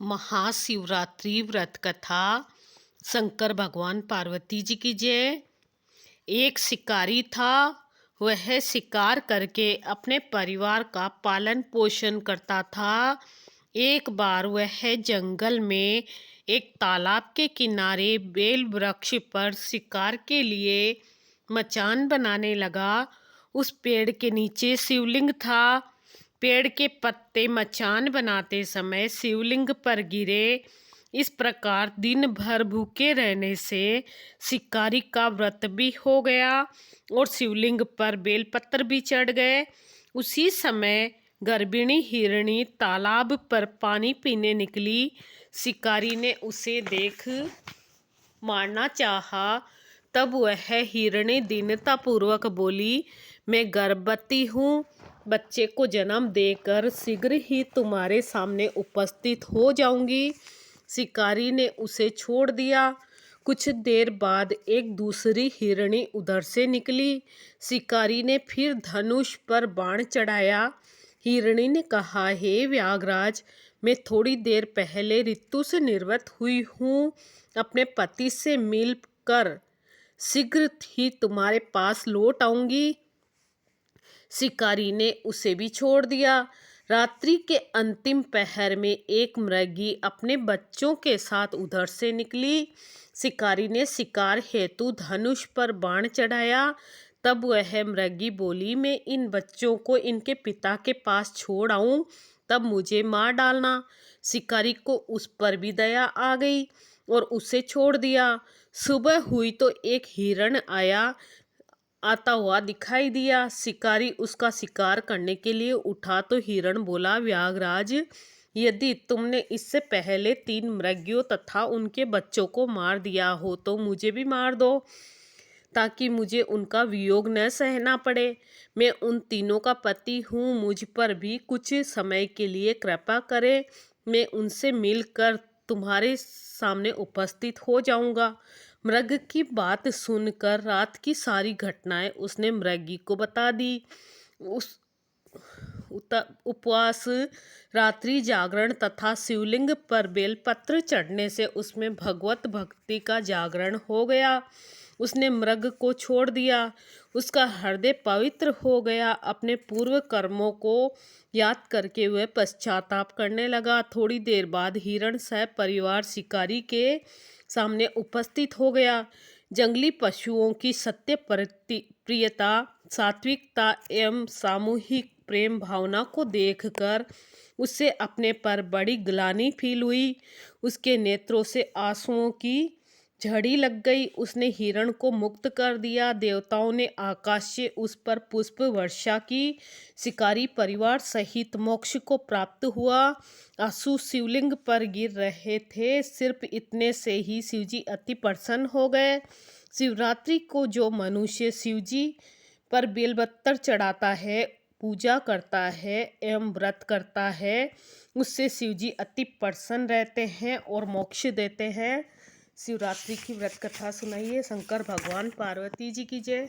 महाशिवरात्रि व्रत कथा। शंकर भगवान पार्वती जी की जय। एक शिकारी था। वह शिकार करके अपने परिवार का पालन पोषण करता था। एक बार वह जंगल में एक तालाब के किनारे बेल वृक्ष पर शिकार के लिए मचान बनाने लगा। उस पेड़ के नीचे शिवलिंग था। पेड़ के पत्ते मचान बनाते समय शिवलिंग पर गिरे। इस प्रकार दिन भर भूखे रहने से शिकारी का व्रत भी हो गया और शिवलिंग पर बेलपत्र भी चढ़ गए। उसी समय गर्भिणी हिरणी तालाब पर पानी पीने निकली। शिकारी ने उसे देख मारना चाहा। तब वह हिरणी दीनतापूर्वक बोली, मैं गर्भवती हूँ। बच्चे को जन्म देकर शीघ्र ही तुम्हारे सामने उपस्थित हो जाऊंगी। शिकारी ने उसे छोड़ दिया। कुछ देर बाद एक दूसरी हिरणी उधर से निकली। शिकारी ने फिर धनुष पर बाण चढ़ाया। हिरणी ने कहा, हे व्याघ्रराज, मैं थोड़ी देर पहले ऋतु से निर्वत हुई हूँ। अपने पति से मिलकर शीघ्र ही तुम्हारे पास लौट आऊंगी। शिकारी ने उसे भी छोड़ दिया। रात्रि के अंतिम पहर में एक मृगी अपने बच्चों के साथ उधर से निकली। शिकारी ने शिकार हेतु धनुष पर बाण चढ़ाया। तब वह मृगी बोली, मैं इन बच्चों को इनके पिता के पास छोड़ आऊं, तब मुझे मार डालना। शिकारी को उस पर भी दया आ गई और उसे छोड़ दिया। सुबह हुई तो एक हिरण आता हुआ दिखाई दिया। शिकारी उसका शिकार करने के लिए उठा तो हिरण बोला, व्याघ्रराज, यदि तुमने इससे पहले 3 मृगियों तथा उनके बच्चों को मार दिया हो तो मुझे भी मार दो, ताकि मुझे उनका वियोग न सहना पड़े। मैं उन तीनों का पति हूँ, मुझ पर भी कुछ समय के लिए कृपा करें। मैं उनसे मिलकर तुम्हारे सामने उपस्थित हो जाऊंगा। मृग की बात सुनकर रात की सारी घटनाएं उसने मृगी को बता दी। उस उपवास, रात्रि जागरण तथा शिवलिंग पर बेलपत्र चढ़ने से उसमें भगवत भक्ति का जागरण हो गया। उसने मृग को छोड़ दिया। उसका हृदय पवित्र हो गया। अपने पूर्व कर्मों को याद करके वह पश्चाताप करने लगा। थोड़ी देर बाद हिरण सह परिवार शिकारी के सामने उपस्थित हो गया। जंगली पशुओं की सत्य प्रियता, सात्विकता एवं सामूहिक प्रेम भावना को देखकर उसे अपने पर बड़ी ग्लानि फील हुई। उसके नेत्रों से आंसुओं की झड़ी लग गई। उसने हिरण को मुक्त कर दिया। देवताओं ने आकाश से उस पर पुष्प वर्षा की। शिकारी परिवार सहित मोक्ष को प्राप्त हुआ। आंसू शिवलिंग पर गिर रहे थे। सिर्फ इतने से ही शिवजी अति प्रसन्न हो गए। शिवरात्रि को जो मनुष्य शिवजी पर बेलपत्र चढ़ाता है, पूजा करता है एवं व्रत करता है, उससे शिवजी अति प्रसन्न रहते हैं और मोक्ष देते हैं। शिवरात्रि की व्रत कथा सुनाइए। शंकर भगवान पार्वती जी की जय।